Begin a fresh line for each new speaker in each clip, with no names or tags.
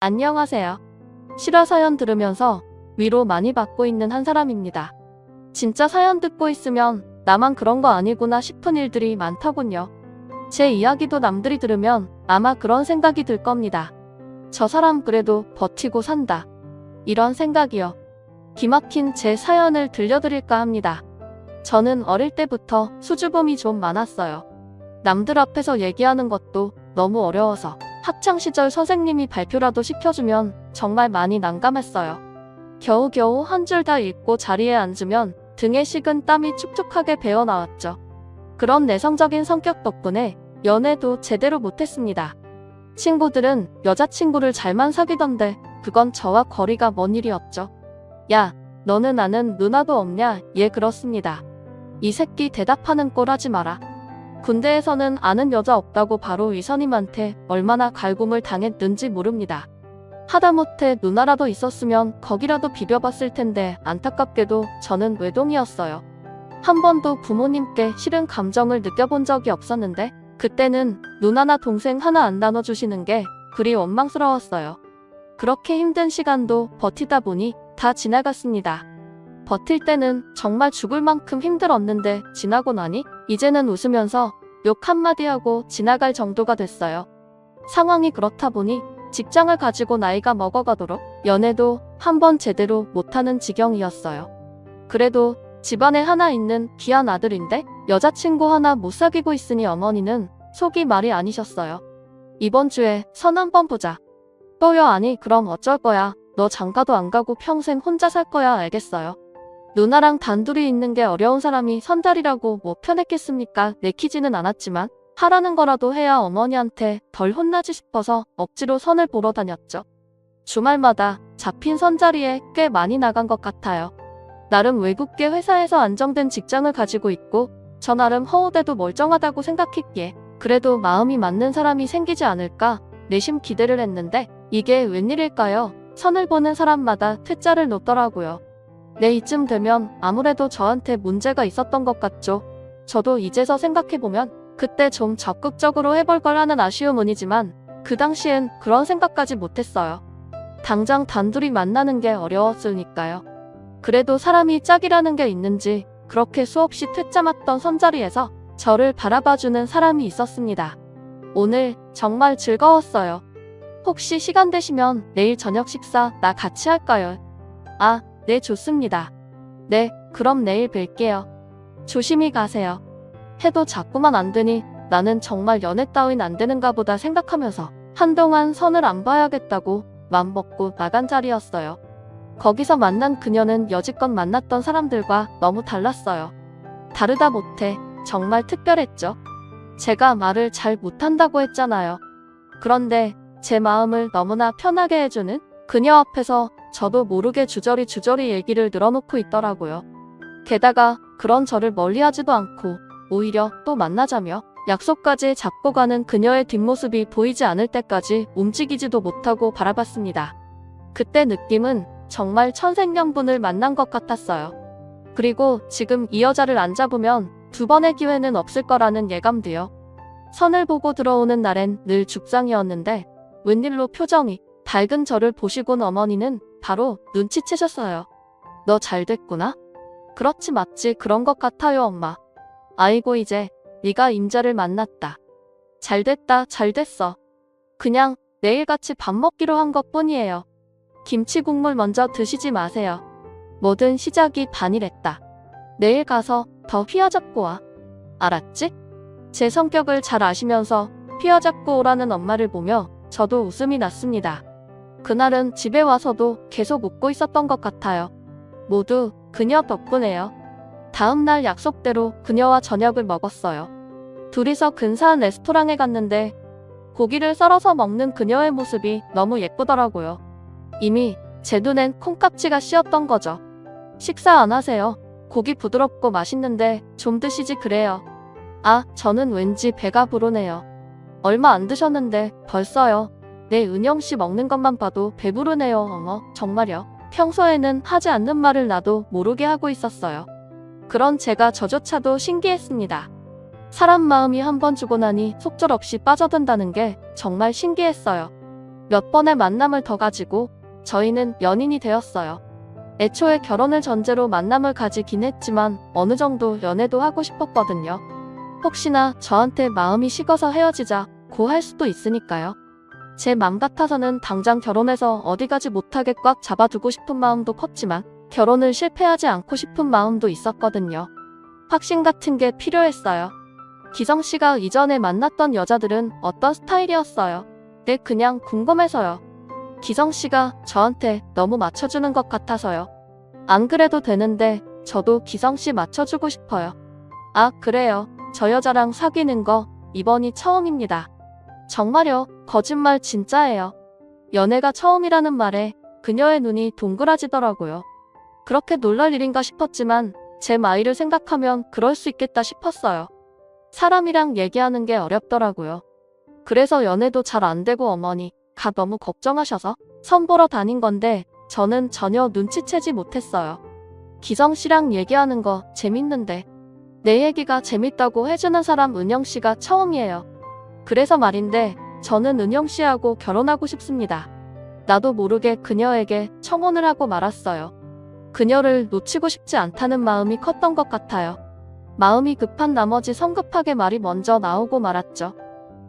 안녕하세요. 실화 사연 들으면서 위로 많이 받고 있는 한 사람입니다. 진짜 사연 듣고 있으면 나만 그런 거 아니구나 싶은 일들이 많더군요. 제 이야기도 남들이 들으면 아마 그런 생각이 들 겁니다. 저 사람 그래도 버티고 산다. 이런 생각이요. 기막힌 제 사연을 들려드릴까 합니다. 저는 어릴 때부터 수줍음이 좀 많았어요. 남들 앞에서 얘기하는 것도 너무 어려워서 학창시절 선생님이 발표라도 시켜주면 정말 많이 난감했어요. 겨우겨우 한 줄 다 읽고 자리에 앉으면 등에 식은 땀이 축축하게 배어 나왔죠. 그런 내성적인 성격 덕분에 연애도 제대로 못했습니다. 친구들은 여자친구를 잘만 사귀던데 그건 저와 거리가 먼 일이었죠. 야, 너는 아는 누나도 없냐? 예, 그렇습니다. 이 새끼 대답하는 꼴 하지 마라. 군대에서는 아는 여자 없다고 바로 위선님한테 얼마나 갈굼을 당했는지 모릅니다. 하다못해 누나라도 있었으면 거기라도 비벼봤을 텐데 안타깝게도 저는 외동이었어요. 한 번도 부모님께 싫은 감정을 느껴본 적이 없었는데 그때는 누나나 동생 하나 안 나눠주시는 게 그리 원망스러웠어요. 그렇게 힘든 시간도 버티다 보니 다 지나갔습니다. 버틸 때는 정말 죽을 만큼 힘들었는데 지나고 나니 이제는 웃으면서 욕 한마디 하고 지나갈 정도가 됐어요. 상황이 그렇다 보니 직장을 가지고 나이가 먹어가도록 연애도 한번 제대로 못하는 지경이었어요. 그래도 집안에 하나 있는 귀한 아들인데 여자친구 하나 못 사귀고 있으니 어머니는 속이 말이 아니셨어요. 이번 주에 선 한번 보자. 또요? 아니 그럼 어쩔 거야. 너 장가도 안 가고 평생 혼자 살 거야. 알겠어요. 누나랑 단둘이 있는 게 어려운 사람이 선달이라고 뭐 편했겠습니까? 내키지는 않았지만 하라는 거라도 해야 어머니한테 덜 혼나지 싶어서 억지로 선을 보러 다녔죠. 주말마다 잡힌 선자리에 꽤 많이 나간 것 같아요. 나름 외국계 회사에서 안정된 직장을 가지고 있고 저 나름 허우대도 멀쩡하다고 생각했기에 그래도 마음이 맞는 사람이 생기지 않을까 내심 기대를 했는데 이게 웬일일까요? 선을 보는 사람마다 퇴짜를 놓더라고요. 네, 이쯤 되면 아무래도 저한테 문제가 있었던 것 같죠. 저도 이제서 생각해보면 그때 좀 적극적으로 해볼 걸 하는 아쉬움은이지만 그 당시엔 그런 생각까지 못했어요. 당장 단둘이 만나는 게 어려웠으니까요. 그래도 사람이 짝이라는 게 있는지 그렇게 수없이 퇴짜 맞던 선자리에서 저를 바라봐주는 사람이 있었습니다. 오늘 정말 즐거웠어요. 혹시 시간 되시면 내일 저녁 식사 나 같이 할까요? 아, 네, 좋습니다. 네, 그럼 내일 뵐게요. 조심히 가세요. 해도 자꾸만 안 되니 나는 정말 연애 따윈 안 되는가 보다 생각하면서 한동안 선을 안 봐야겠다고 맘먹고 나간 자리였어요. 거기서 만난 그녀는 여지껏 만났던 사람들과 너무 달랐어요. 다르다 못해 정말 특별했죠. 제가 말을 잘 못한다고 했잖아요. 그런데 제 마음을 너무나 편하게 해주는 그녀 앞에서 저도 모르게 주저리 얘기를 늘어놓고 있더라고요. 게다가 그런 저를 멀리하지도 않고 오히려 또 만나자며 약속까지 잡고 가는 그녀의 뒷모습이 보이지 않을 때까지 움직이지도 못하고 바라봤습니다. 그때 느낌은 정말 천생연분을 만난 것 같았어요. 그리고 지금 이 여자를 안 잡으면 두 번의 기회는 없을 거라는 예감도요. 선을 보고 들어오는 날엔 늘 죽상이었는데 웬일로 표정이 밝은 저를 보시곤 어머니는 바로 눈치채셨어요. 너 잘 됐구나? 그렇지 맞지 그런 것 같아요 엄마. 아이고 이제 네가 임자를 만났다. 잘 됐다 잘 됐어. 그냥 내일 같이 밥 먹기로 한 것뿐이에요. 김치 국물 먼저 드시지 마세요. 뭐든 시작이 반이랬다. 내일 가서 더 휘어잡고 와. 알았지? 제 성격을 잘 아시면서 휘어잡고 오라는 엄마를 보며 저도 웃음이 났습니다. 그날은 집에 와서도 계속 웃고 있었던 것 같아요. 모두 그녀 덕분에요. 다음날 약속대로 그녀와 저녁을 먹었어요. 둘이서 근사한 레스토랑에 갔는데 고기를 썰어서 먹는 그녀의 모습이 너무 예쁘더라고요. 이미 제 눈엔 콩깍지가 씌었던 거죠. 식사 안 하세요? 고기 부드럽고 맛있는데 좀 드시지 그래요. 아, 저는 왠지 배가 부르네요. 얼마 안 드셨는데 벌써요. 네, 은영씨 먹는 것만 봐도 배부르네요. 어머, 정말요. 평소에는 하지 않는 말을 나도 모르게 하고 있었어요. 그런 제가 저조차도 신기했습니다. 사람 마음이 한번 주고 나니 속절없이 빠져든다는 게 정말 신기했어요. 몇 번의 만남을 더 가지고 저희는 연인이 되었어요. 애초에 결혼을 전제로 만남을 가지긴 했지만 어느 정도 연애도 하고 싶었거든요. 혹시나 저한테 마음이 식어서 헤어지자고 할 수도 있으니까요. 제 맘 같아서는 당장 결혼해서 어디 가지 못하게 꽉 잡아두고 싶은 마음도 컸지만 결혼을 실패하지 않고 싶은 마음도 있었거든요. 확신 같은 게 필요했어요. 기성 씨가 이전에 만났던 여자들은 어떤 스타일이었어요? 네, 그냥 궁금해서요. 기성 씨가 저한테 너무 맞춰주는 것 같아서요. 안 그래도 되는데 저도 기성 씨 맞춰주고 싶어요. 아, 그래요. 저 여자랑 사귀는 거 이번이 처음입니다. 정말요? 거짓말 진짜예요. 연애가 처음이라는 말에 그녀의 눈이 동그라지더라고요. 그렇게 놀랄 일인가 싶었지만 제 나이를 생각하면 그럴 수 있겠다 싶었어요. 사람이랑 얘기하는 게 어렵더라고요. 그래서 연애도 잘 안 되고 어머니가 너무 걱정하셔서 선보러 다닌 건데 저는 전혀 눈치채지 못했어요. 기성 씨랑 얘기하는 거 재밌는데 내 얘기가 재밌다고 해주는 사람 은영 씨가 처음이에요. 그래서 말인데 저는 은영 씨하고 결혼하고 싶습니다. 나도 모르게 그녀에게 청혼을 하고 말았어요. 그녀를 놓치고 싶지 않다는 마음이 컸던 것 같아요. 마음이 급한 나머지 성급하게 말이 먼저 나오고 말았죠.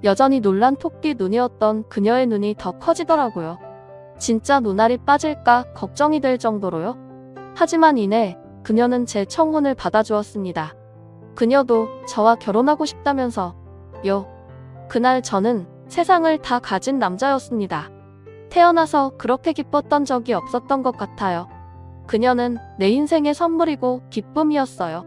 여전히 놀란 토끼 눈이었던 그녀의 눈이 더 커지더라고요. 진짜 눈알이 빠질까 걱정이 될 정도로요. 하지만 이내 그녀는 제 청혼을 받아주었습니다. 그녀도 저와 결혼하고 싶다면서요. 그날 저는 세상을 다 가진 남자였습니다. 태어나서 그렇게 기뻤던 적이 없었던 것 같아요. 그녀는 내 인생의 선물이고 기쁨이었어요.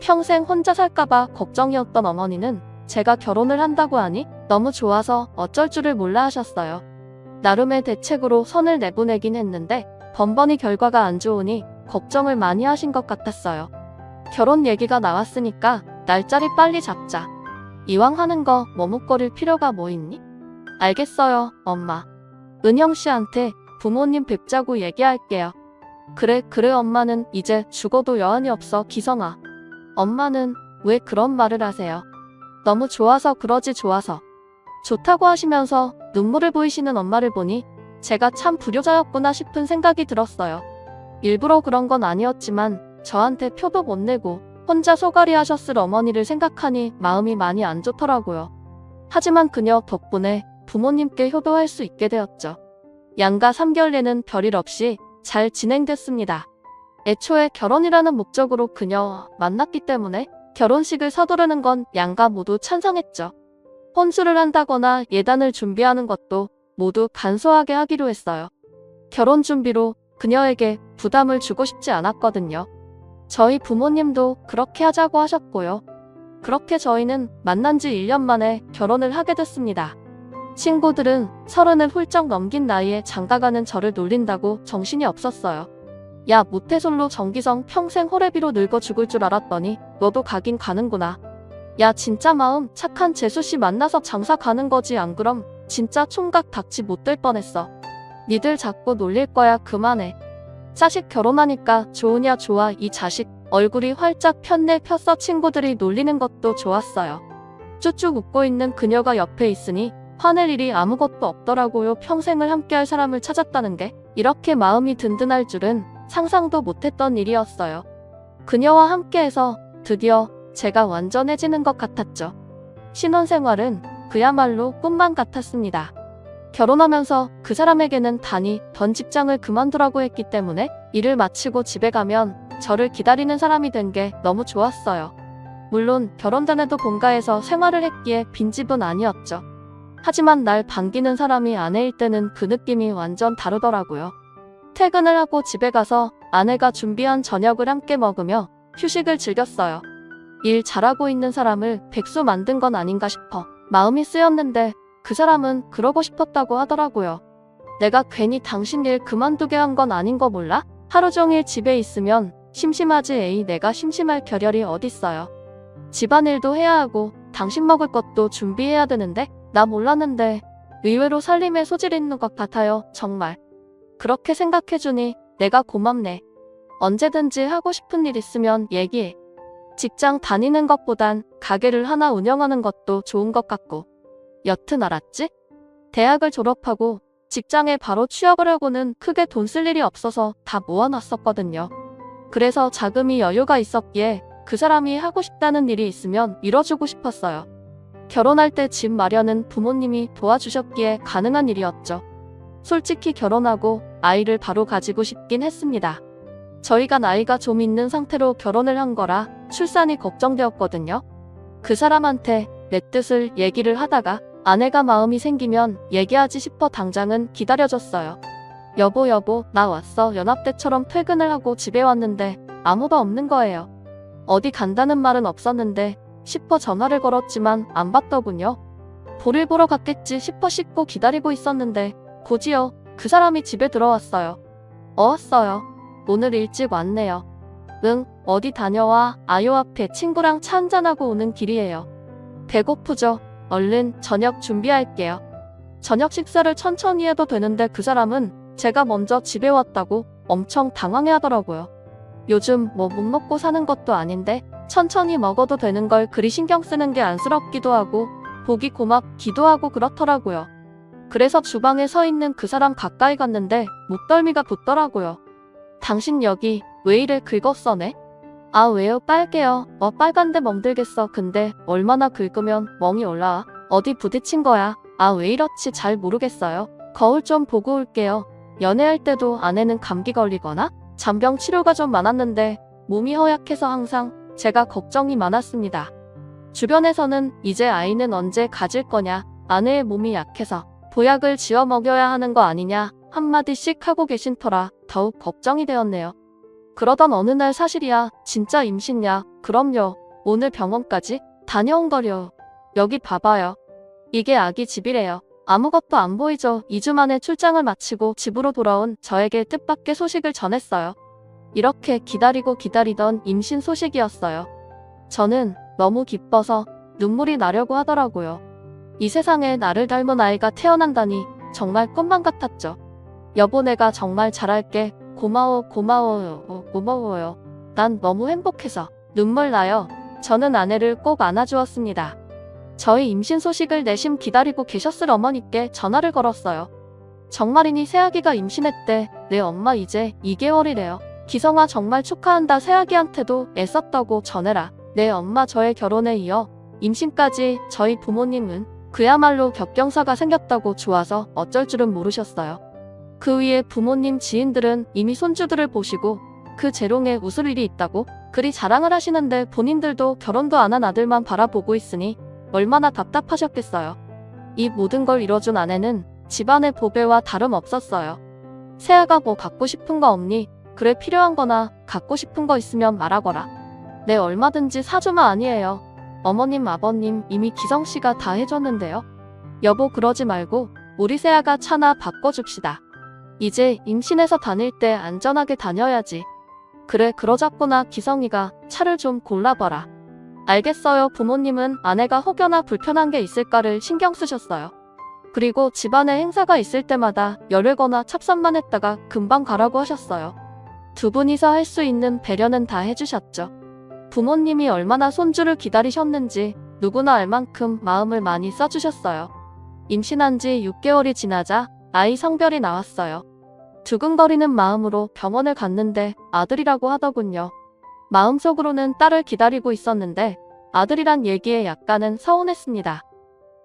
평생 혼자 살까봐 걱정이었던 어머니는 제가 결혼을 한다고 하니 너무 좋아서 어쩔 줄을 몰라 하셨어요. 나름의 대책으로 선을 내보내긴 했는데 번번이 결과가 안 좋으니 걱정을 많이 하신 것 같았어요. 결혼 얘기가 나왔으니까 날짜리 빨리 잡자. 이왕 하는 거 머뭇거릴 필요가 뭐 있니? 알겠어요, 엄마. 은영 씨한테 부모님 뵙자고 얘기할게요. 그래 엄마는 이제 죽어도 여한이 없어. 기성아. 엄마는 왜 그런 말을 하세요? 너무 좋아서 그러지. 좋아서. 좋다고 하시면서 눈물을 보이시는 엄마를 보니 제가 참 불효자였구나 싶은 생각이 들었어요. 일부러 그런 건 아니었지만 저한테 표도 못 내고 혼자 소갈이 하셨을 어머니를 생각하니 마음이 많이 안 좋더라고요. 하지만 그녀 덕분에 부모님께 효도할 수 있게 되었죠. 양가 3결례는 별일 없이 잘 진행됐습니다. 애초에 결혼이라는 목적으로 그녀와 만났기 때문에 결혼식을 서두르는 건 양가 모두 찬성했죠. 혼수를 한다거나 예단을 준비하는 것도 모두 간소하게 하기로 했어요. 결혼 준비로 그녀에게 부담을 주고 싶지 않았거든요. 저희 부모님도 그렇게 하자고 하셨고요. 그렇게 저희는 만난 지 1년 만에 결혼을 하게 됐습니다. 친구들은 30을 훌쩍 넘긴 나이에 장가가는 저를 놀린다고 정신이 없었어요. 야, 모태솔로 정기성 평생 호래비로 늙어 죽을 줄 알았더니 너도 가긴 가는구나. 야, 진짜 마음 착한 재수씨 만나서 장사 가는 거지. 안 그럼 진짜 총각 닥치 못 될 뻔했어. 니들 자꾸 놀릴 거야. 그만해. 자식 결혼하니까 좋으냐 좋아. 이 자식 얼굴이 활짝 폈네 폈어. 친구들이 놀리는 것도 좋았어요. 쭈쭈 웃고 있는 그녀가 옆에 있으니 화낼 일이 아무것도 없더라고요. 평생을 함께할 사람을 찾았다는 게 이렇게 마음이 든든할 줄은 상상도 못했던 일이었어요. 그녀와 함께해서 드디어 제가 완전해지는 것 같았죠. 신혼생활은 그야말로 꿈만 같았습니다. 결혼하면서 그 사람에게는 단이 던 직장을 그만두라고 했기 때문에 일을 마치고 집에 가면 저를 기다리는 사람이 된 게 너무 좋았어요. 물론 결혼 전에도 본가에서 생활을 했기에 빈집은 아니었죠. 하지만 날 반기는 사람이 아내일 때는 그 느낌이 완전 다르더라고요. 퇴근을 하고 집에 가서 아내가 준비한 저녁을 함께 먹으며 휴식을 즐겼어요. 일 잘하고 있는 사람을 백수 만든 건 아닌가 싶어 마음이 쓰였는데 그 사람은 그러고 싶었다고 하더라고요. 내가 괜히 당신 일 그만두게 한 건 아닌 거 몰라? 하루 종일 집에 있으면 심심하지. 에이, 내가 심심할 겨를이 어딨어요. 집안일도 해야 하고 당신 먹을 것도 준비해야 되는데 나 몰랐는데 의외로 살림에 소질 있는 것 같아요. 정말. 그렇게 생각해주니 내가 고맙네. 언제든지 하고 싶은 일 있으면 얘기해. 직장 다니는 것보단 가게를 하나 운영하는 것도 좋은 것 같고. 여튼 알았지? 대학을 졸업하고 직장에 바로 취업을 하고는 크게 돈 쓸 일이 없어서 다 모아놨었거든요. 그래서 자금이 여유가 있었기에 그 사람이 하고 싶다는 일이 있으면 이뤄주고 싶었어요. 결혼할 때 집 마련은 부모님이 도와주셨기에 가능한 일이었죠. 솔직히 결혼하고 아이를 바로 가지고 싶긴 했습니다. 저희가 나이가 좀 있는 상태로 결혼을 한 거라 출산이 걱정되었거든요. 그 사람한테 내 뜻을 얘기를 하다가 아내가 마음이 생기면 얘기하지 싶어 당장은 기다려줬어요. 여보, 나 왔어. 연합대처럼 퇴근을 하고 집에 왔는데 아무도 없는 거예요. 어디 간다는 말은 없었는데 싶어 전화를 걸었지만 안 받더군요. 볼일 보러 갔겠지 싶어 씻고 기다리고 있었는데 곧이어 그 사람이 집에 들어왔어요. 왔어요. 오늘 일찍 왔네요. 응, 어디 다녀와? 아요 앞에 친구랑 차 한잔하고 오는 길이에요. 배고프죠? 얼른 저녁 준비할게요. 저녁 식사를 천천히 해도 되는데 그 사람은 제가 먼저 집에 왔다고 엄청 당황해하더라고요. 요즘 뭐 못 먹고 사는 것도 아닌데 천천히 먹어도 되는 걸 그리 신경 쓰는 게 안쓰럽기도 하고 보기 고맙기도 하고 그렇더라고요. 그래서 주방에 서 있는 그 사람 가까이 갔는데 목덜미가 붓더라고요. 당신 여기 왜 이래 긁었어네? 아 왜요? 빨개요. 빨간데 멍들겠어. 근데 얼마나 긁으면 멍이 올라와? 어디 부딪힌 거야? 아 왜 이렇지 잘 모르겠어요. 거울 좀 보고 올게요. 연애할 때도 아내는 감기 걸리거나 잔병 치료가 좀 많았는데 몸이 허약해서 항상 제가 걱정이 많았습니다. 주변에서는 이제 아이는 언제 가질 거냐, 아내의 몸이 약해서 보약을 지어 먹여야 하는 거 아니냐 한마디씩 하고 계신 터라 더욱 걱정이 되었네요. 그러던 어느 날 사실이야. 진짜 임신이야. 그럼요. 오늘 병원까지 다녀온 거려. 여기 봐봐요. 이게 아기 집이래요. 아무것도 안 보이죠. 2주 만에 출장을 마치고 집으로 돌아온 저에게 뜻밖의 소식을 전했어요. 이렇게 기다리고 기다리던 임신 소식이었어요. 저는 너무 기뻐서 눈물이 나려고 하더라고요. 이 세상에 나를 닮은 아이가 태어난다니 정말 꿈만 같았죠. 여보 내가 정말 잘할게. 고마워요. 난 너무 행복해서 눈물 나요. 저는 아내를 꼭 안아주었습니다. 저희 임신 소식을 내심 기다리고 계셨을 어머니께 전화를 걸었어요. 정말이니 새아기가 임신했대. 네 엄마 이제 2개월이래요. 기성아 정말 축하한다. 새아기한테도 애썼다고 전해라. 네 엄마 저의 결혼에 이어 임신까지 저희 부모님은 그야말로 겹경사가 생겼다고 좋아서 어쩔 줄은 모르셨어요. 그 위에 부모님 지인들은 이미 손주들을 보시고 그 재롱에 웃을 일이 있다고 그리 자랑을 하시는데 본인들도 결혼도 안 한 아들만 바라보고 있으니 얼마나 답답하셨겠어요. 이 모든 걸 이뤄준 아내는 집안의 보배와 다름없었어요. 새아가 뭐 갖고 싶은 거 없니? 그래 필요한 거나 갖고 싶은 거 있으면 말하거라. 네 얼마든지 사주마 아니에요. 어머님 아버님 이미 기성씨가 다 해줬는데요. 여보 그러지 말고 우리 새아가 차나 바꿔줍시다. 이제 임신해서 다닐 때 안전하게 다녀야지. 그래 그러자꾸나 기성이가 차를 좀 골라봐라. 알겠어요. 부모님은 아내가 혹여나 불편한 게 있을까를 신경 쓰셨어요. 그리고 집안에 행사가 있을 때마다 열흘거나 찹쌀만 했다가 금방 가라고 하셨어요. 두 분이서 할 수 있는 배려는 다 해주셨죠. 부모님이 얼마나 손주를 기다리셨는지 누구나 알 만큼 마음을 많이 써주셨어요. 임신한 지 6개월이 지나자 아이 성별이 나왔어요. 두근거리는 마음으로 병원을 갔는데 아들이라고 하더군요. 마음속으로는 딸을 기다리고 있었는데 아들이란 얘기에 약간은 서운했습니다.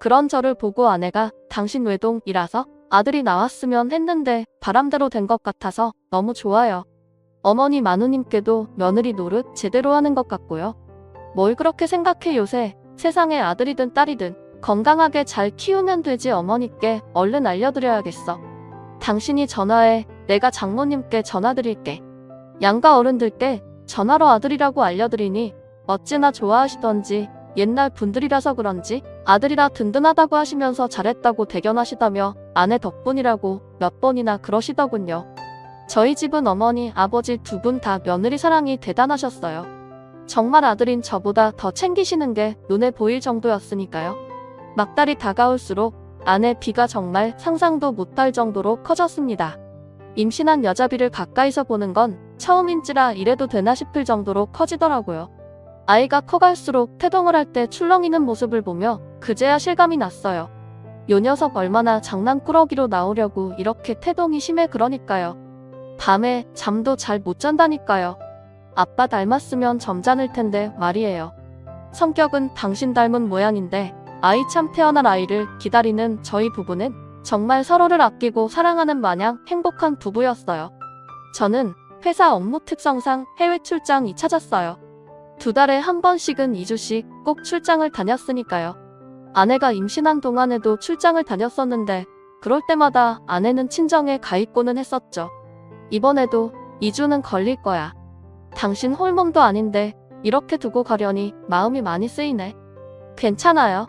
그런 저를 보고 아내가 당신 외동이라서 아들이 나왔으면 했는데 바람대로 된 것 같아서 너무 좋아요. 어머니 마누님께도 며느리 노릇 제대로 하는 것 같고요. 뭘 그렇게 생각해 요새 세상에 아들이든 딸이든 건강하게 잘 키우면 되지. 어머니께 얼른 알려드려야겠어. 당신이 전화해. 내가 장모님께 전화드릴게. 양가 어른들께 전화로 아들이라고 알려드리니 어찌나 좋아하시던지 옛날 분들이라서 그런지 아들이라 든든하다고 하시면서 잘했다고 대견하시다며 아내 덕분이라고 몇 번이나 그러시더군요. 저희 집은 어머니, 아버지 두 분 다 며느리 사랑이 대단하셨어요. 정말 아들인 저보다 더 챙기시는 게 눈에 보일 정도였으니까요. 막달이 다가올수록 아내 비가 정말 상상도 못할 정도로 커졌습니다. 임신한 여자비를 가까이서 보는 건 처음인지라 이래도 되나 싶을 정도로 커지더라고요. 아이가 커갈수록 태동을 할 때 출렁이는 모습을 보며 그제야 실감이 났어요. 요 녀석 얼마나 장난꾸러기로 나오려고 이렇게 태동이 심해. 그러니까요. 밤에 잠도 잘 못 잔다니까요. 아빠 닮았으면 점잖을 텐데 말이에요. 성격은 당신 닮은 모양인데 아이참 태어날 아이를 기다리는 저희 부부는 정말 서로를 아끼고 사랑하는 마냥 행복한 부부였어요. 저는 회사 업무 특성상 해외 출장이 잦았어요. 2달에 한 번씩은 2주씩 꼭 출장을 다녔으니까요. 아내가 임신한 동안에도 출장을 다녔었는데 그럴 때마다 아내는 친정에 가 있고는 했었죠. 이번에도 2주는 걸릴 거야. 당신 홀몸도 아닌데 이렇게 두고 가려니 마음이 많이 쓰이네. 괜찮아요.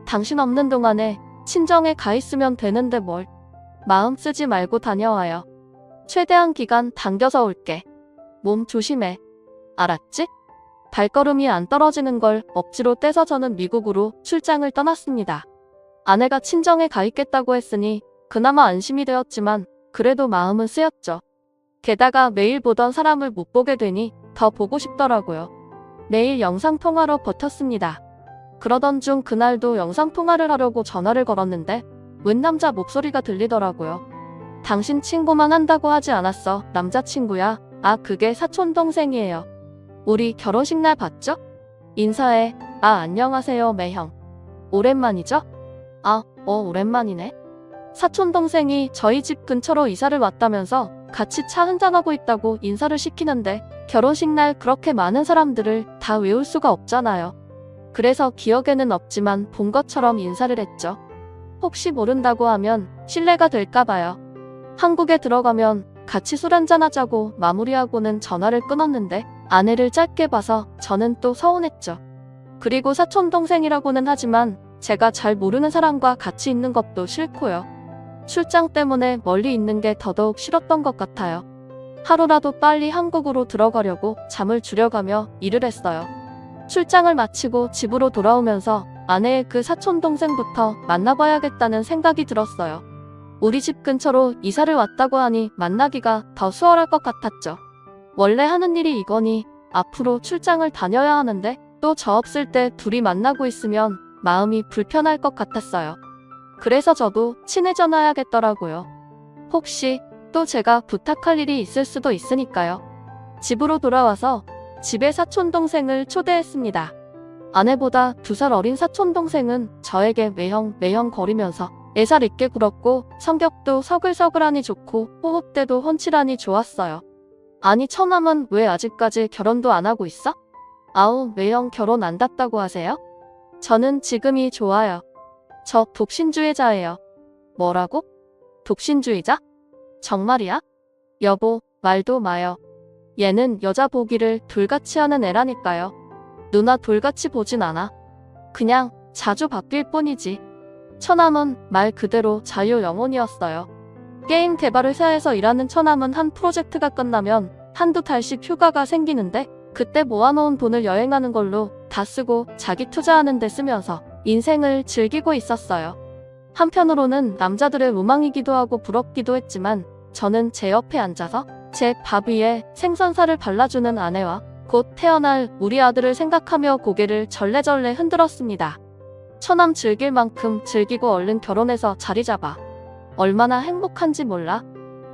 당신 없는 동안에 친정에 가 있으면 되는데 뭘. 마음 쓰지 말고 다녀와요. 최대한 기간 당겨서 올게. 몸 조심해. 알았지? 발걸음이 안 떨어지는 걸 억지로 떼서 저는 미국으로 출장을 떠났습니다. 아내가 친정에 가 있겠다고 했으니 그나마 안심이 되었지만 그래도 마음은 쓰였죠. 게다가 매일 보던 사람을 못 보게 되니 더 보고 싶더라고요. 매일 영상통화로 버텼습니다. 그러던 중 그날도 영상통화를 하려고 전화를 걸었는데 웬 남자 목소리가 들리더라고요. 당신 친구만 한다고 하지 않았어. 남자친구야. 아, 그게 사촌동생이에요. 우리 결혼식 날 봤죠? 인사해. 아, 안녕하세요, 매형. 오랜만이죠? 아, 오랜만이네. 사촌동생이 저희 집 근처로 이사를 왔다면서 같이 차 한잔하고 있다고 인사를 시키는데 결혼식 날 그렇게 많은 사람들을 다 외울 수가 없잖아요. 그래서 기억에는 없지만 본 것처럼 인사를 했죠. 혹시 모른다고 하면 실례가 될까봐요. 한국에 들어가면 같이 술 한잔하자고 마무리하고는 전화를 끊었는데 아내를 짧게 봐서 저는 또 서운했죠. 그리고 사촌동생이라고는 하지만 제가 잘 모르는 사람과 같이 있는 것도 싫고요. 출장 때문에 멀리 있는 게 더더욱 싫었던 것 같아요. 하루라도 빨리 한국으로 들어가려고 잠을 줄여가며 일을 했어요. 출장을 마치고 집으로 돌아오면서 아내의 그 사촌동생부터 만나봐야겠다는 생각이 들었어요. 우리 집 근처로 이사를 왔다고 하니 만나기가 더 수월할 것 같았죠. 원래 하는 일이 이거니 앞으로 출장을 다녀야 하는데 또 저 없을 때 둘이 만나고 있으면 마음이 불편할 것 같았어요. 그래서 저도 친해져놔야겠더라고요. 혹시 또 제가 부탁할 일이 있을 수도 있으니까요. 집으로 돌아와서 집에 사촌동생을 초대했습니다. 아내보다 2살 어린 사촌동생은 저에게 매형 거리면서 애살 있게 굴었고 성격도 서글서글하니 좋고 호흡대도 훤칠하니 좋았어요. 아니, 처남은 왜 아직까지 결혼도 안 하고 있어? 아우, 매형 결혼 안 닿다고 하세요? 저는 지금이 좋아요. 저 독신주의자예요. 뭐라고? 독신주의자? 정말이야? 여보, 말도 마요. 얘는 여자 보기를 돌같이 하는 애라니까요. 누나 돌같이 보진 않아. 그냥 자주 바뀔 뿐이지. 처남은 말 그대로 자유 영혼이었어요. 게임 개발 회사에서 일하는 처남은 한 프로젝트가 끝나면 한두 달씩 휴가가 생기는데 그때 모아놓은 돈을 여행하는 걸로 다 쓰고 자기 투자하는 데 쓰면서 인생을 즐기고 있었어요. 한편으로는 남자들의 로망이기도 하고 부럽기도 했지만 저는 제 옆에 앉아서 제 밥 위에 생선살을 발라주는 아내와 곧 태어날 우리 아들을 생각하며 고개를 절레절레 흔들었습니다. 처남 즐길 만큼 즐기고 얼른 결혼해서 자리 잡아. 얼마나 행복한지 몰라?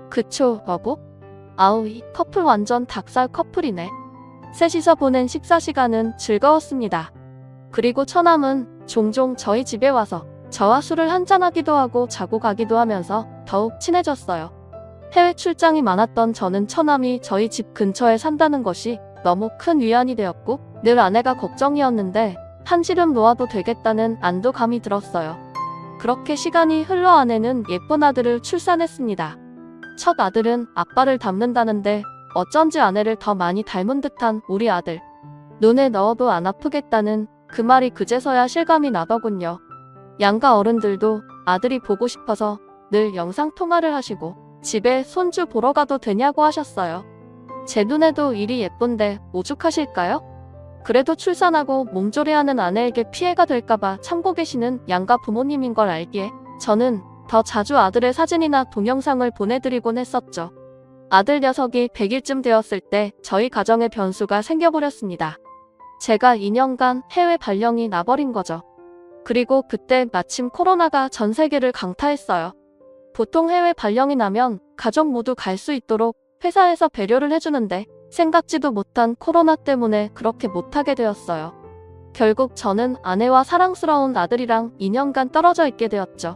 그쵸, 여보? 아우, 이 커플 완전 닭살 커플이네. 셋이서 보낸 식사 시간은 즐거웠습니다. 그리고 처남은 종종 저희 집에 와서 저와 술을 한잔하기도 하고 자고 가기도 하면서 더욱 친해졌어요. 해외 출장이 많았던 저는 처남이 저희 집 근처에 산다는 것이 너무 큰 위안이 되었고 늘 아내가 걱정이었는데 한시름 놓아도 되겠다는 안도감이 들었어요. 그렇게 시간이 흘러 아내는 예쁜 아들을 출산했습니다. 첫 아들은 아빠를 닮는다는데 어쩐지 아내를 더 많이 닮은 듯한 우리 아들. 눈에 넣어도 안 아프겠다는 그 말이 그제서야 실감이 나더군요. 양가 어른들도 아들이 보고 싶어서 늘 영상통화를 하시고 집에 손주 보러 가도 되냐고 하셨어요. 제 눈에도 일이 예쁜데 오죽하실까요? 그래도 출산하고 몸조리하는 아내에게 피해가 될까봐 참고 계시는 양가 부모님인 걸 알기에 저는 더 자주 아들의 사진이나 동영상을 보내드리곤 했었죠. 아들 녀석이 100일쯤 되었을 때 저희 가정에 변수가 생겨버렸습니다. 제가 2년간 해외 발령이 나버린 거죠. 그리고 그때 마침 코로나가 전 세계를 강타했어요. 보통 해외 발령이 나면 가족 모두 갈 수 있도록 회사에서 배려를 해주는데 생각지도 못한 코로나 때문에 그렇게 못하게 되었어요. 결국 저는 아내와 사랑스러운 아들이랑 2년간 떨어져 있게 되었죠.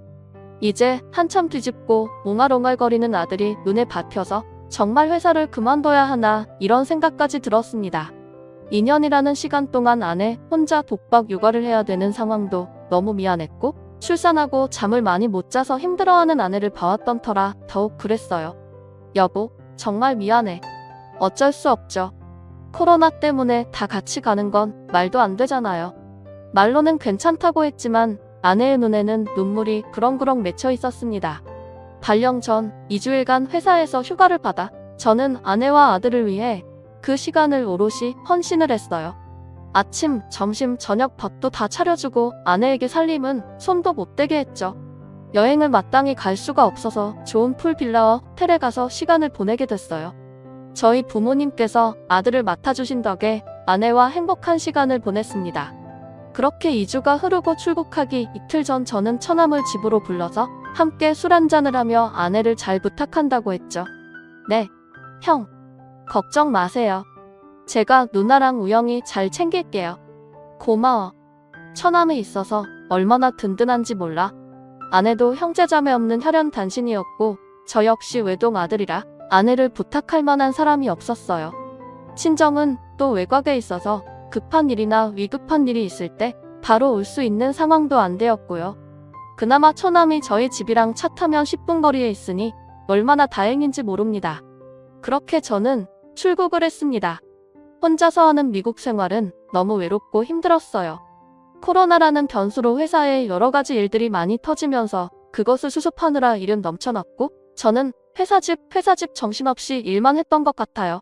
이제 한참 뒤집고 옹알옹알거리는 아들이 눈에 밟혀서 정말 회사를 그만둬야 하나 이런 생각까지 들었습니다. 2년이라는 시간 동안 아내 혼자 독박 육아를 해야 되는 상황도 너무 미안했고 출산하고 잠을 많이 못 자서 힘들어하는 아내를 봐왔던 터라 더욱 그랬어요. 여보, 정말 미안해. 어쩔 수 없죠. 코로나 때문에 다 같이 가는 건 말도 안 되잖아요. 말로는 괜찮다고 했지만 아내의 눈에는 눈물이 그렁그렁 맺혀 있었습니다. 발령 전 2주일간 회사에서 휴가를 받아 저는 아내와 아들을 위해 그 시간을 오롯이 헌신을 했어요. 아침, 점심, 저녁 밥도 다 차려주고 아내에게 살림은 손도 못 대게 했죠. 여행을 마땅히 갈 수가 없어서 좋은 풀빌라와 호텔에 가서 시간을 보내게 됐어요. 저희 부모님께서 아들을 맡아주신 덕에 아내와 행복한 시간을 보냈습니다. 그렇게 2주가 흐르고 출국하기 이틀 전 저는 처남을 집으로 불러서 함께 술 한잔을 하며 아내를 잘 부탁한다고 했죠. 네, 형. 걱정 마세요. 제가 누나랑 우영이 잘 챙길게요. 고마워. 처남에 있어서 얼마나 든든한지 몰라. 아내도 형제자매 없는 혈연 단신이었고 저 역시 외동 아들이라 아내를 부탁할 만한 사람이 없었어요. 친정은 또 외곽에 있어서 급한 일이나 위급한 일이 있을 때 바로 올 수 있는 상황도 안 되었고요. 그나마 처남이 저희 집이랑 차 타면 10분 거리에 있으니 얼마나 다행인지 모릅니다. 그렇게 저는 출국을 했습니다. 혼자서 하는 미국 생활은 너무 외롭고 힘들었어요. 코로나라는 변수로 회사에 여러 가지 일들이 많이 터지면서 그것을 수습하느라 일은 넘쳐났고 저는 회사 집 정신없이 일만 했던 것 같아요.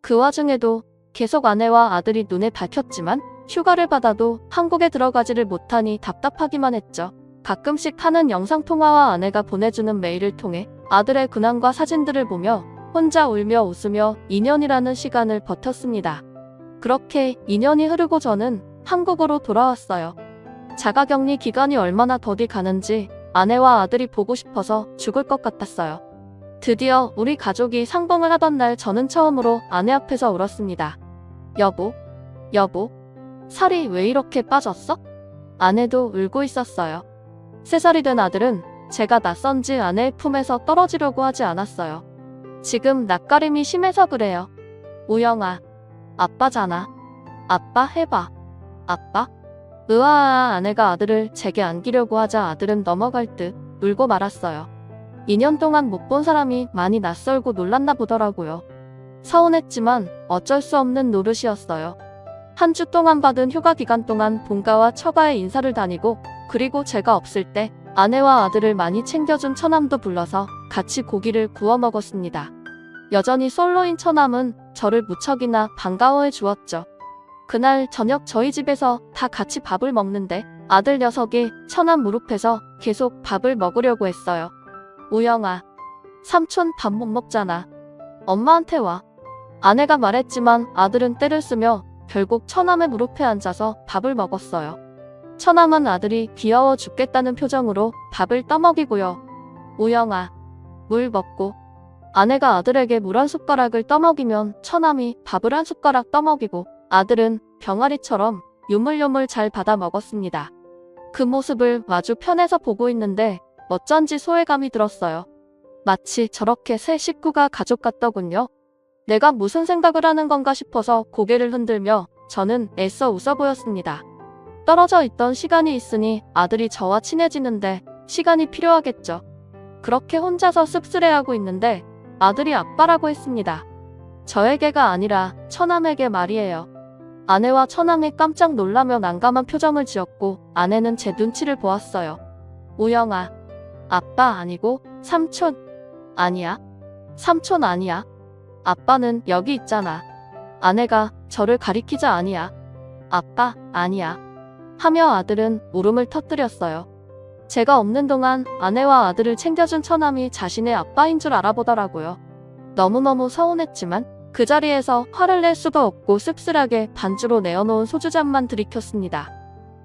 그 와중에도 계속 아내와 아들이 눈에 밟혔지만 휴가를 받아도 한국에 들어가지를 못하니 답답하기만 했죠. 가끔씩 하는 영상통화와 아내가 보내주는 메일을 통해 아들의 근황과 사진들을 보며 혼자 울며 웃으며 2년이라는 시간을 버텼습니다. 그렇게 2년이 흐르고 저는 한국으로 돌아왔어요. 자가격리 기간이 얼마나 더디 가는지 아내와 아들이 보고 싶어서 죽을 것 같았어요. 드디어 우리 가족이 상봉을 하던 날 저는 처음으로 아내 앞에서 울었습니다. 여보, 살이 왜 이렇게 빠졌어? 아내도 울고 있었어요. 3살이 된 아들은 제가 낯선지 아내의 품에서 떨어지려고 하지 않았어요. 지금 낯가림이 심해서 그래요. 우영아, 아빠잖아. 아빠 해봐. 아빠? 으아. 아내가 아들을 제게 안기려고 하자 아들은 넘어갈 듯 울고 말았어요. 2년 동안 못 본 사람이 많이 낯설고 놀랐나 보더라고요. 서운했지만 어쩔 수 없는 노릇이었어요. 한 주 동안 받은 휴가 기간 동안 본가와 처가에 인사를 다니고 그리고 제가 없을 때 아내와 아들을 많이 챙겨준 처남도 불러서 같이 고기를 구워 먹었습니다. 여전히 솔로인 처남은 저를 무척이나 반가워해 주었죠. 그날 저녁 저희 집에서 다 같이 밥을 먹는데 아들 녀석이 처남 무릎에서 계속 밥을 먹으려고 했어요. 우영아, 삼촌 밥 못 먹잖아. 엄마한테 와. 아내가 말했지만 아들은 떼를 쓰며 결국 처남의 무릎에 앉아서 밥을 먹었어요. 처남은 아들이 귀여워 죽겠다는 표정으로 밥을 떠먹이고요. 우영아, 물 먹고. 아내가 아들에게 물 한 숟가락을 떠먹이면 처남이 밥을 한 숟가락 떠먹이고 아들은 병아리처럼 요물요물 잘 받아 먹었습니다. 그 모습을 마주 편에서 보고 있는데 어쩐지 소외감이 들었어요. 마치 저렇게 새 식구가 가족 같더군요. 내가 무슨 생각을 하는 건가 싶어서 고개를 흔들며 저는 애써 웃어 보였습니다. 떨어져 있던 시간이 있으니 아들이 저와 친해지는데 시간이 필요하겠죠. 그렇게 혼자서 씁쓸해하고 있는데 아들이 아빠라고 했습니다. 저에게가 아니라 처남에게 말이에요. 아내와 처남이 깜짝 놀라며 난감한 표정을 지었고 아내는 제 눈치를 보았어요. 우영아, 아빠 아니고 삼촌. 아니야. 삼촌 아니야. 아빠는 여기 있잖아. 아내가 저를 가리키자. 아니야. 아빠 아니야. 하며 아들은 울음을 터뜨렸어요. 제가 없는 동안 아내와 아들을 챙겨준 처남이 자신의 아빠인 줄 알아보더라고요. 너무너무 서운했지만 그 자리에서 화를 낼 수도 없고 씁쓸하게 반주로 내어놓은 소주잔만 들이켰습니다.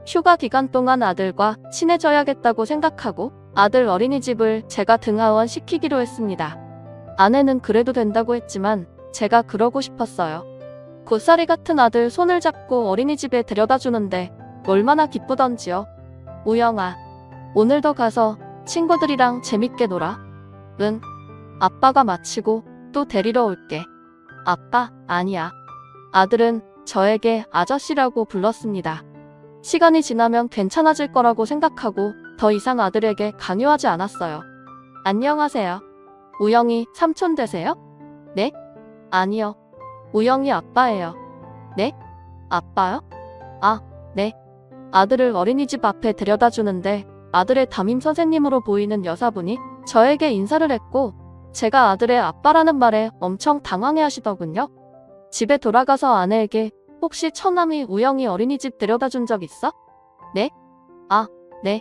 휴가 기간 동안 아들과 친해져야겠다고 생각하고 아들 어린이집을 제가 등하원 시키기로 했습니다. 아내는 그래도 된다고 했지만 제가 그러고 싶었어요. 고사리 같은 아들 손을 잡고 어린이집에 데려다 주는데 얼마나 기쁘던지요. 우영아, 오늘도 가서 친구들이랑 재밌게 놀아. 응, 아빠가 마치고 또 데리러 올게. 아빠, 아니야. 아들은 저에게 아저씨라고 불렀습니다. 시간이 지나면 괜찮아질 거라고 생각하고 더 이상 아들에게 강요하지 않았어요. 안녕하세요. 우영이 삼촌 되세요? 네? 아니요. 우영이 아빠예요. 네? 아빠요? 아, 네. 아들을 어린이집 앞에 데려다 주는데 아들의 담임 선생님으로 보이는 여사분이 저에게 인사를 했고 제가 아들의 아빠라는 말에 엄청 당황해 하시더군요. 집에 돌아가서 아내에게 혹시 처남이 우영이 어린이집 데려다 준 적 있어? 네? 아, 네.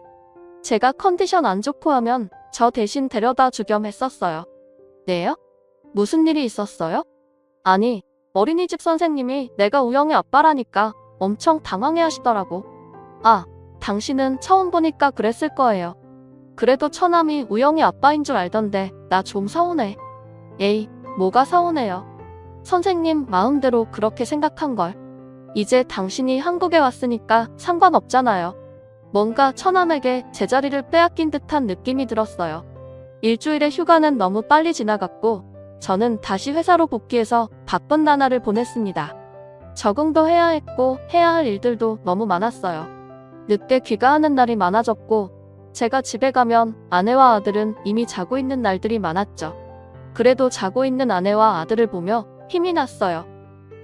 제가 컨디션 안 좋고 하면 저 대신 데려다 주겸 했었어요. 네요? 무슨 일이 있었어요? 아니, 어린이집 선생님이 내가 우영이 아빠라니까 엄청 당황해 하시더라고. 아, 당신은 처음 보니까 그랬을 거예요. 그래도 처남이 우영이 아빠인 줄 알던데 나 좀 서운해. 에이, 뭐가 서운해요. 선생님 마음대로 그렇게 생각한걸. 이제 당신이 한국에 왔으니까 상관없잖아요. 뭔가 처남에게 제자리를 빼앗긴 듯한 느낌이 들었어요. 일주일의 휴가는 너무 빨리 지나갔고 저는 다시 회사로 복귀해서 바쁜 나날을 보냈습니다. 적응도 해야 했고 해야 할 일들도 너무 많았어요. 늦게 귀가하는 날이 많아졌고 제가 집에 가면 아내와 아들은 이미 자고 있는 날들이 많았죠. 그래도 자고 있는 아내와 아들을 보며 힘이 났어요.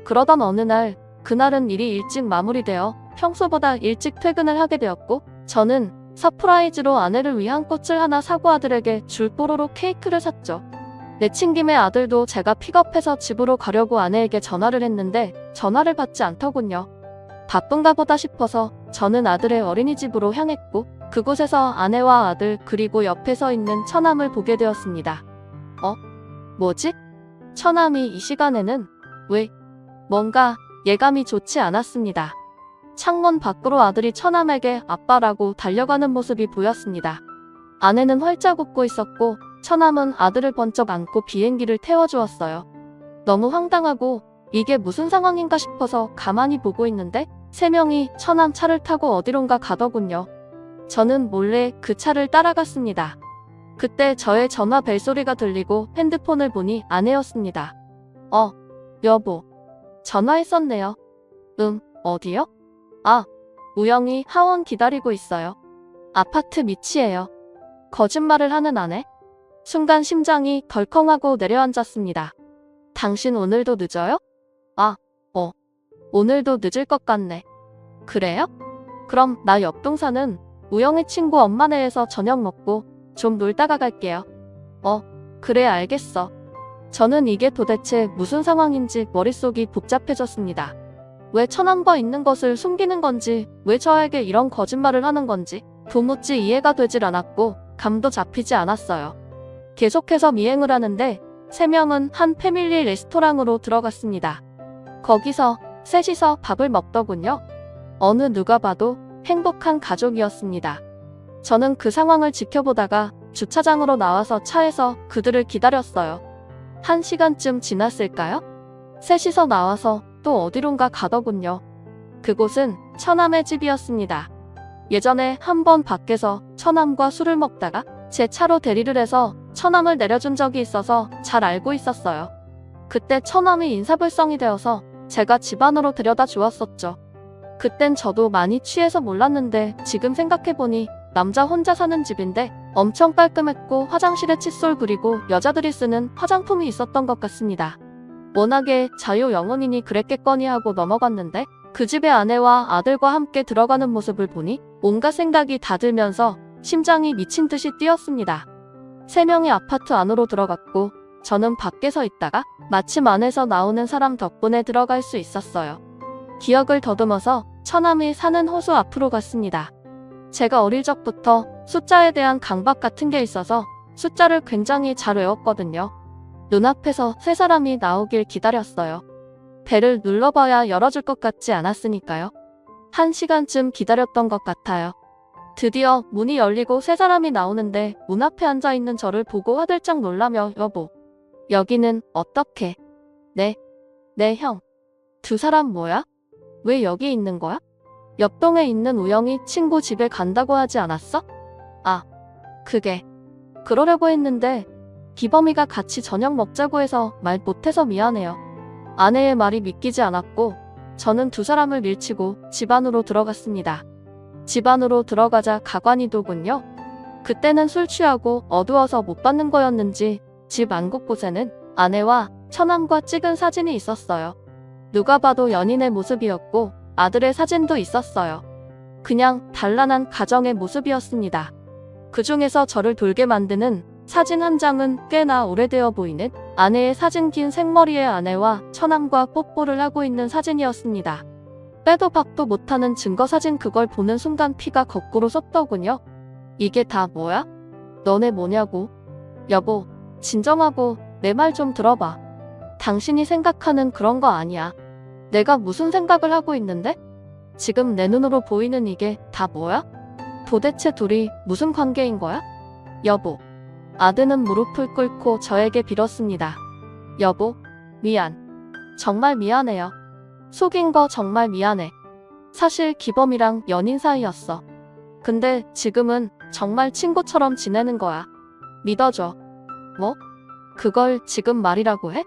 그러던 어느 날, 그날은 일이 일찍 마무리되어 평소보다 일찍 퇴근을 하게 되었고 저는 서프라이즈로 아내를 위한 꽃을 하나 사고 아들에게 줄 뽀로로 케이크를 샀죠. 내친 김에 아들도 제가 픽업해서 집으로 가려고 아내에게 전화를 했는데 전화를 받지 않더군요. 바쁜가 보다 싶어서 저는 아들의 어린이집으로 향했고 그곳에서 아내와 아들 그리고 옆에 서 있는 처남을 보게 되었습니다. 뭐지? 처남이 이 시간에는 왜? 뭔가 예감이 좋지 않았습니다. 창문 밖으로 아들이 처남에게 아빠라고 달려가는 모습이 보였습니다. 아내는 활짝 웃고 있었고 처남은 아들을 번쩍 안고 비행기를 태워주었어요. 너무 황당하고 이게 무슨 상황인가 싶어서 가만히 보고 있는데 3명이 처남 차를 타고 어디론가 가더군요. 저는 몰래 그 차를 따라갔습니다. 그때 저의 전화 벨소리가 들리고 핸드폰을 보니 아내였습니다. 여보. 전화했었네요. 어디요? 아, 우영이 하원 기다리고 있어요. 아파트 밑이에요. 거짓말을 하는 아내? 순간 심장이 덜컹하고 내려앉았습니다. 당신 오늘도 늦어요? 오늘도 늦을 것 같네. 그래요? 그럼 나 옆동 사는 우영의 친구 엄마네에서 저녁 먹고 좀 놀다가 갈게요. 그래 알겠어. 저는 이게 도대체 무슨 상황인지 머릿속이 복잡해졌습니다. 왜 처남과 있는 것을 숨기는 건지, 왜 저에게 이런 거짓말을 하는 건지 도무지 이해가 되질 않았고 감도 잡히지 않았어요. 계속해서 미행을 하는데 3명은 한 패밀리 레스토랑으로 들어갔습니다. 거기서 셋이서 밥을 먹더군요. 어느 누가 봐도 행복한 가족이었습니다. 저는 그 상황을 지켜보다가 주차장으로 나와서 차에서 그들을 기다렸어요. 1시간쯤 지났을까요? 셋이서 나와서 또 어디론가 가더군요. 그곳은 처남의 집이었습니다. 예전에 한번 밖에서 처남과 술을 먹다가 제 차로 대리를 해서 처남을 내려준 적이 있어서 잘 알고 있었어요. 그때 처남이 인사불성이 되어서 제가 집 안으로 데려다 주었었죠. 그땐 저도 많이 취해서 몰랐는데 지금 생각해보니 남자 혼자 사는 집인데 엄청 깔끔했고 화장실에 칫솔 그리고 여자들이 쓰는 화장품이 있었던 것 같습니다. 워낙에 자유 영혼이니 그랬겠거니 하고 넘어갔는데 그 집에 아내와 아들과 함께 들어가는 모습을 보니 온갖 생각이 다 들면서 심장이 미친 듯이 뛰었습니다. 3명이 아파트 안으로 들어갔고 저는 밖에 서 있다가 마침 안에서 나오는 사람 덕분에 들어갈 수 있었어요. 기억을 더듬어서 처남이 사는 호수 앞으로 갔습니다. 제가 어릴 적부터 숫자에 대한 강박 같은 게 있어서 숫자를 굉장히 잘 외웠거든요. 눈앞에서 3사람이 나오길 기다렸어요. 배를 눌러봐야 열어줄 것 같지 않았으니까요. 1시간쯤 기다렸던 것 같아요. 드디어 문이 열리고 세 사람이 나오는데 문 앞에 앉아있는 저를 보고 화들짝 놀라며 여보, 여기는 어떻게? 네, 형. 두 사람 뭐야? 왜 여기 있는 거야? 옆동에 있는 우영이 친구 집에 간다고 하지 않았어? 아, 그게 그러려고 했는데 기범이가 같이 저녁 먹자고 해서 말 못해서 미안해요. 아내의 말이 믿기지 않았고 저는 두 사람을 밀치고 집 안으로 들어갔습니다. 집 안으로 들어가자 가관이더군요. 그때는 술 취하고 어두워서 못 받는 거였는지 집 안 곳곳에는 아내와 처남과 찍은 사진이 있었어요. 누가 봐도 연인의 모습이었고 아들의 사진도 있었어요. 그냥 단란한 가정의 모습이었습니다. 그 중에서 저를 돌게 만드는 사진 한 장은 꽤나 오래되어 보이는 아내의 사진, 긴 생머리의 아내와 처남과 뽀뽀를 하고 있는 사진이었습니다. 빼도 박도 못하는 증거사진, 그걸 보는 순간 피가 거꾸로 솟더군요. 이게 다 뭐야? 너네 뭐냐고? 여보, 진정하고 내 말 좀 들어봐. 당신이 생각하는 그런 거 아니야. 내가 무슨 생각을 하고 있는데? 지금 내 눈으로 보이는 이게 다 뭐야? 도대체 둘이 무슨 관계인 거야? 여보. 아드는 무릎을 꿇고 저에게 빌었습니다. 여보, 미안. 정말 미안해요. 속인 거 정말 미안해. 사실 기범이랑 연인 사이였어. 근데 지금은 정말 친구처럼 지내는 거야. 믿어줘. 뭐? 그걸 지금 말이라고 해?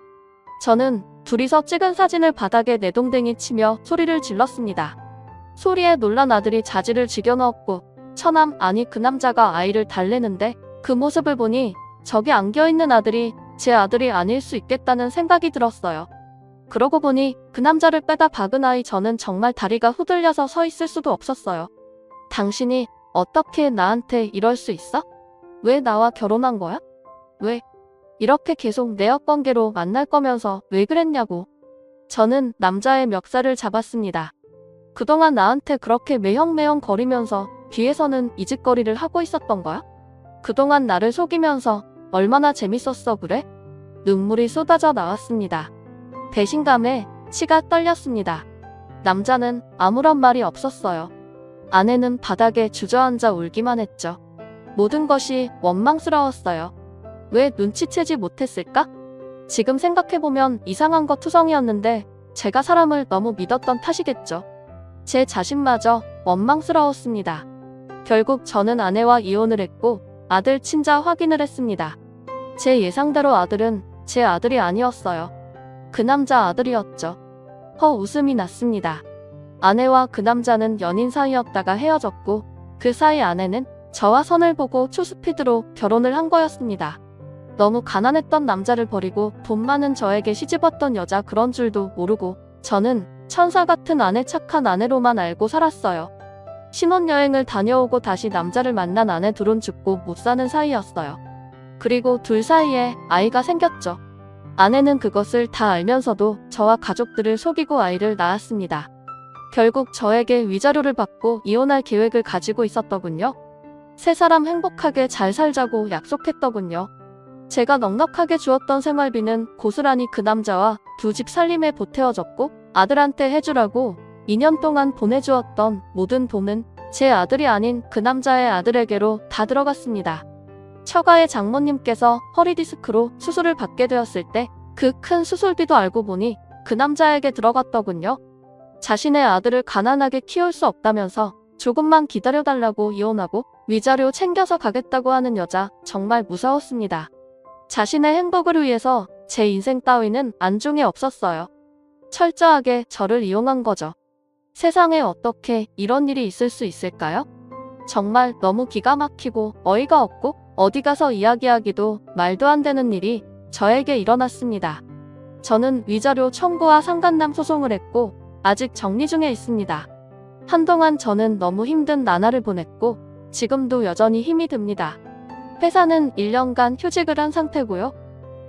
저는 둘이서 찍은 사진을 바닥에 내동댕이 치며 소리를 질렀습니다. 소리에 놀란 아들이 자지를 지겨넣었고 처남, 아니 그 남자가 아이를 달래는데 그 모습을 보니 저기 안겨있는 아들이 제 아들이 아닐 수 있겠다는 생각이 들었어요. 그러고 보니 그 남자를 빼다 박은 아이, 저는 정말 다리가 후들려서 서 있을 수도 없었어요. 당신이 어떻게 나한테 이럴 수 있어? 왜 나와 결혼한 거야? 왜 이렇게 계속 내역관계로 만날 거면서 왜 그랬냐고. 저는 남자의 멱살을 잡았습니다. 그동안 나한테 그렇게 매형매형 거리면서 뒤에서는 이짓거리를 하고 있었던 거야? 그동안 나를 속이면서 얼마나 재밌었어 그래? 눈물이 쏟아져 나왔습니다. 배신감에 치가 떨렸습니다. 남자는 아무런 말이 없었어요. 아내는 바닥에 주저앉아 울기만 했죠. 모든 것이 원망스러웠어요. 왜 눈치채지 못했을까? 지금 생각해보면 이상한 거 투성이었는데 제가 사람을 너무 믿었던 탓이겠죠. 제 자신마저 원망스러웠습니다. 결국 저는 아내와 이혼을 했고 아들 친자 확인을 했습니다. 제 예상대로 아들은 제 아들이 아니었어요. 그 남자 아들이었죠. 웃음이 났습니다. 아내와 그 남자는 연인 사이였다가 헤어졌고 그 사이 아내는 저와 선을 보고 초스피드로 결혼을 한 거였습니다. 너무 가난했던 남자를 버리고 돈 많은 저에게 시집왔던 여자, 그런 줄도 모르고 저는 천사 같은 아내, 착한 아내로만 알고 살았어요. 신혼여행을 다녀오고 다시 남자를 만난 아내, 둘은 죽고 못 사는 사이였어요. 그리고 둘 사이에 아이가 생겼죠. 아내는 그것을 다 알면서도 저와 가족들을 속이고 아이를 낳았습니다. 결국 저에게 위자료를 받고 이혼할 계획을 가지고 있었더군요. 세 사람 행복하게 잘 살자고 약속했더군요. 제가 넉넉하게 주었던 생활비는 고스란히 그 남자와 두 집 살림에 보태어졌고 아들한테 해주라고 2년 동안 보내주었던 모든 돈은 제 아들이 아닌 그 남자의 아들에게로 다 들어갔습니다. 처가의 장모님께서 허리디스크로 수술을 받게 되었을 때 그 큰 수술비도 알고 보니 그 남자에게 들어갔더군요. 자신의 아들을 가난하게 키울 수 없다면서 조금만 기다려달라고 이혼하고 위자료 챙겨서 가겠다고 하는 여자, 정말 무서웠습니다. 자신의 행복을 위해서 제 인생 따위는 안중에 없었어요. 철저하게 저를 이용한 거죠. 세상에 어떻게 이런 일이 있을 수 있을까요? 정말 너무 기가 막히고 어이가 없고 어디 가서 이야기하기도 말도 안 되는 일이 저에게 일어났습니다. 저는 위자료 청구와 상간남 소송을 했고 아직 정리 중에 있습니다. 한동안 저는 너무 힘든 나날을 보냈고 지금도 여전히 힘이 듭니다. 회사는 1년간 휴직을 한 상태고요.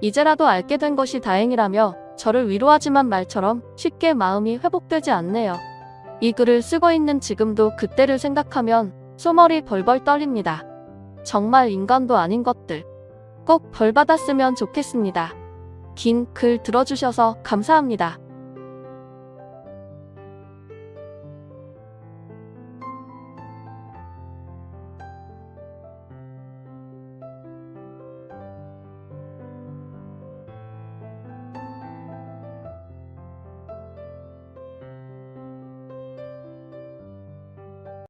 이제라도 알게 된 것이 다행이라며 저를 위로하지만 말처럼 쉽게 마음이 회복되지 않네요. 이 글을 쓰고 있는 지금도 그때를 생각하면 소머리 벌벌 떨립니다. 정말 인간도 아닌 것들. 꼭 벌 받았으면 좋겠습니다. 긴 글 들어주셔서 감사합니다.